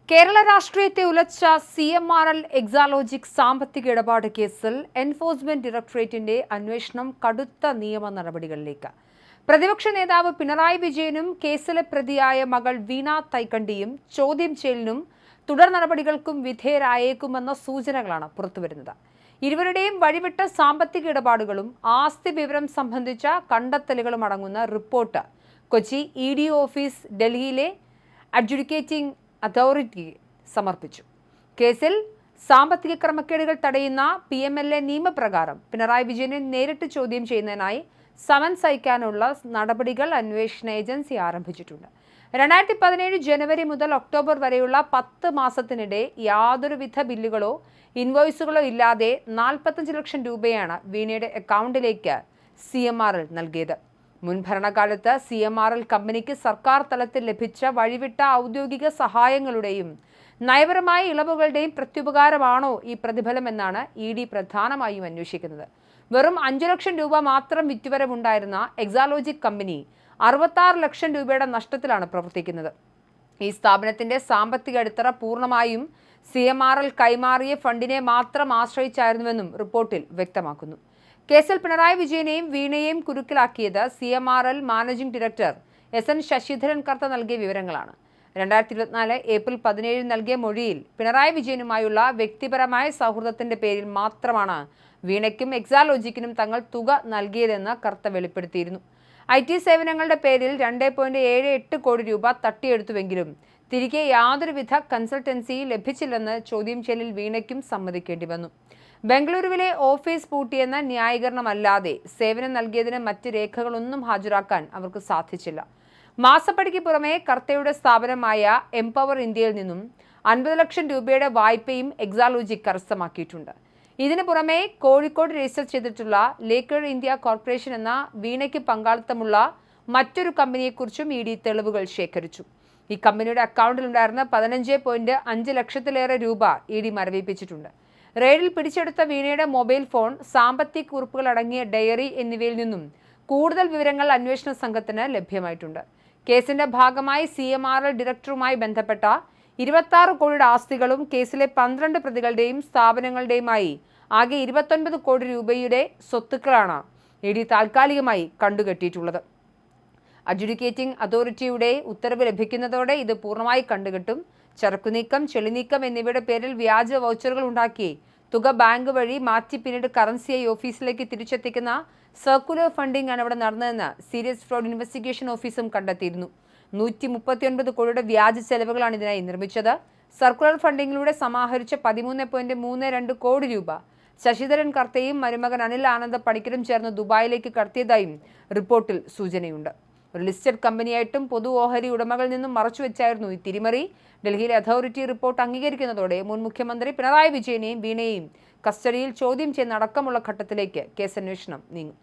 കേരള രാഷ്ട്രീയത്തെ ഉലച്ച CMRL എക്സാലോജിക് സാമ്പത്തിക ഇടപാട് കേസിൽ എൻഫോഴ്സ്മെന്റ് ഡയറക്ടറേറ്റിന്റെ അന്വേഷണം കടുത്ത നിയമ നടപടികളിലേക്ക്. പ്രതിപക്ഷ നേതാവ് പിണറായി വിജയനും കേസിലെ പ്രതിയായ മകൾ വീണ തൈക്കണ്ടിയും ചോദ്യം ചെയ്യലിനും തുടർ നടപടികൾക്കും വിധേയരായേക്കുമെന്ന സൂചനകളാണ് പുറത്തുവരുന്നത്. ഇരുവരുടെയും വഴിവിട്ട സാമ്പത്തിക ഇടപാടുകളും ആസ്തി വിവരം സംബന്ധിച്ച കണ്ടെത്തലുകളും അടങ്ങുന്ന റിപ്പോർട്ട് കൊച്ചി ED ഓഫീസ് ഡൽഹിയിലെ അഡ്ജുഡിക്കേറ്റിംഗ് അതോറിറ്റി സമർപ്പിച്ചു. കേസിൽ സാമ്പത്തിക ക്രമക്കേടുകൾ തടയുന്ന PMLA നിയമപ്രകാരം പിണറായി വിജയനെ നേരിട്ട് ചോദ്യം ചെയ്യുന്നതിനായി സമൻസ് അയക്കാനുള്ള നടപടികൾ അന്വേഷണ ഏജൻസി ആരംഭിച്ചിട്ടുണ്ട്. 2017 ജനുവരി മുതൽ ഒക്ടോബർ വരെയുള്ള 10 മാസത്തിനിടെ യാതൊരുവിധ ബില്ലുകളോ ഇൻവോയ്സുകളോ ഇല്ലാതെ 45 ലക്ഷം രൂപയാണ് വീണയുടെ അക്കൗണ്ടിലേക്ക് CMRL നൽകിയത്. മുൻ ഭരണകാലത്ത് CMRL കമ്പനിക്ക് സർക്കാർ തലത്തിൽ ലഭിച്ച വഴിവിട്ട ഔദ്യോഗിക സഹായങ്ങളുടെയും നയപരമായ ഇളവുകളുടെയും പ്രത്യുപകാരമാണോ ഈ പ്രതിഫലമെന്നാണ് ED പ്രധാനമായും അന്വേഷിക്കുന്നത്. വെറും 5 ലക്ഷം രൂപ മാത്രം വിറ്റുവരവുണ്ടായിരുന്ന എക്സാലോജിക് കമ്പനി 66 ലക്ഷം രൂപയുടെ നഷ്ടത്തിലാണ് പ്രവർത്തിക്കുന്നത്. ഈ സ്ഥാപനത്തിന്റെ സാമ്പത്തിക അടിത്തറ പൂർണ്ണമായും CMRL കൈമാറിയ ഫണ്ടിനെ മാത്രം ആശ്രയിച്ചായിരുന്നുവെന്നും റിപ്പോർട്ടിൽ വ്യക്തമാക്കുന്നു. കേസിൽ പിണറായി വിജയനെയും വീണയെയും കുരുക്കിലാക്കിയത് CMRL managing director SN Sasidharan Kartha നൽകിയ വിവരങ്ങളാണ്. 2024 ഏപ്രിൽ 17 നൽകിയ മൊഴിയിൽ പിണറായി വിജയനുമായുള്ള വ്യക്തിപരമായ സൗഹൃദത്തിന്റെ പേരിൽ മാത്രമാണ് വീണയ്ക്കും എക്സാലോജിക്കിനും തങ്ങൾ തുക നൽകിയതെന്ന് കർത്ത വെളിപ്പെടുത്തിയിരുന്നു. IT സേവനങ്ങളുടെ പേരിൽ 2.78 കോടി രൂപ തട്ടിയെടുത്തുവെങ്കിലും തിരികെ യാതൊരുവിധ കൺസൾട്ടൻസി ലഭിച്ചില്ലെന്ന് ചോദ്യം ചെയ്യലിൽ വീണയ്ക്കും സമ്മതിക്കേണ്ടി വന്നു. ബംഗളൂരുവിലെ ഓഫീസ് പൂട്ടിയെന്ന ന്യായീകരണമല്ലാതെ സേവനം നൽകിയതിന് മറ്റ് രേഖകളൊന്നും ഹാജരാക്കാൻ അവർക്ക് സാധിച്ചില്ല. മാസപ്പടിക്ക് പുറമെ കർത്തയുടെ സ്ഥാപനമായ എംപവർ ഇന്ത്യയിൽ നിന്നും 50 ലക്ഷം രൂപയുടെ വായ്പയും എക്സാലോജിക് കരസ്ഥമാക്കിയിട്ടുണ്ട്. ഇതിനു പുറമെ കോഴിക്കോട് രജിസ്റ്റർ ചെയ്തിട്ടുള്ള ലേക്കേഡ് ഇന്ത്യ കോർപ്പറേഷൻ എന്ന വീണയ്ക്ക് പങ്കാളിത്തമുള്ള മറ്റൊരു കമ്പനിയെക്കുറിച്ചും ED തെളിവുകൾ ശേഖരിച്ചു. ഈ കമ്പനിയുടെ അക്കൗണ്ടിലുണ്ടായിരുന്ന 15.5 ലക്ഷത്തിലേറെ രൂപ ED മരവിപ്പിച്ചിട്ടുണ്ട്. റെയ്ഡിൽ പിടിച്ചെടുത്ത വീണയുടെ മൊബൈൽ ഫോൺ, സാമ്പത്തിക കുറിപ്പുകൾ അടങ്ങിയ ഡയറി എന്നിവയിൽ നിന്നും കൂടുതൽ വിവരങ്ങൾ അന്വേഷണ സംഘത്തിന് ലഭ്യമായിട്ടുണ്ട്. കേസിന്റെ ഭാഗമായി CMRL ഡയറക്ടറുമായി ബന്ധപ്പെട്ട 26 കോടിയുടെ ആസ്തികളും കേസിലെ 12 പ്രതികളുടെയും സ്ഥാപനങ്ങളുടെയുമായി ആകെ 29 കോടി രൂപയുടെ സ്വത്തുക്കളാണ് ED താൽക്കാലികമായി കണ്ടുകെട്ടിയിട്ടുള്ളത്. അഡ്ജുഡിക്കേറ്റിംഗ് അതോറിറ്റിയുടെ ഉത്തരവ് ലഭിക്കുന്നതോടെ ഇത് പൂർണ്ണമായി കണ്ടുകെട്ടും. ചരക്കുനീക്കം, ചെളിനീക്കം എന്നിവയുടെ പേരിൽ വ്യാജ വൗച്ചറുകൾ ഉണ്ടാക്കി തുക ബാങ്ക് വഴി മാറ്റി പിന്നീട് കറൻസിയായി ഓഫീസിലേക്ക് തിരിച്ചെത്തിക്കുന്ന സർക്കുലർ ഫണ്ടിംഗ് ആണ് ഇവിടെ നടന്നതെന്ന് സീരിയസ് ഫ്രോഡ് ഇൻവെസ്റ്റിഗേഷൻ ഓഫീസും കണ്ടെത്തിയിരുന്നു. 139 കോടിയുടെ വ്യാജ ചെലവുകളാണ് ഇതിനായി നിർമ്മിച്ചത്. സർക്കുലർ ഫണ്ടിങ്ങിലൂടെ സമാഹരിച്ച 13.32 കോടി രൂപ ശശിധരൻ കർത്തയും മരുമകൻ അനിൽ ആനന്ദ പണിക്കരും ചേർന്ന് ദുബായിലേക്ക് കടത്തിയതായും റിപ്പോർട്ടിൽ സൂചനയുണ്ട്. ഒരു ലിസ്റ്റഡ് കമ്പനിയായിട്ടും പൊതു ഓഹരി ഉടമകളിൽ നിന്നും മറച്ചുവെച്ചായിരുന്നു ഈ തിരിമറി. ഡൽഹിയിലെ അതോറിറ്റി റിപ്പോർട്ട് അംഗീകരിക്കുന്നതോടെ മുൻ മുഖ്യമന്ത്രി പിണറായി വിജയനെയും വീണയെയും കസ്റ്റഡിയിൽ ചോദ്യം ചെയ്യുന്നടക്കമുള്ള ഘട്ടത്തിലേക്ക് കേസന്വേഷണം നീങ്ങും.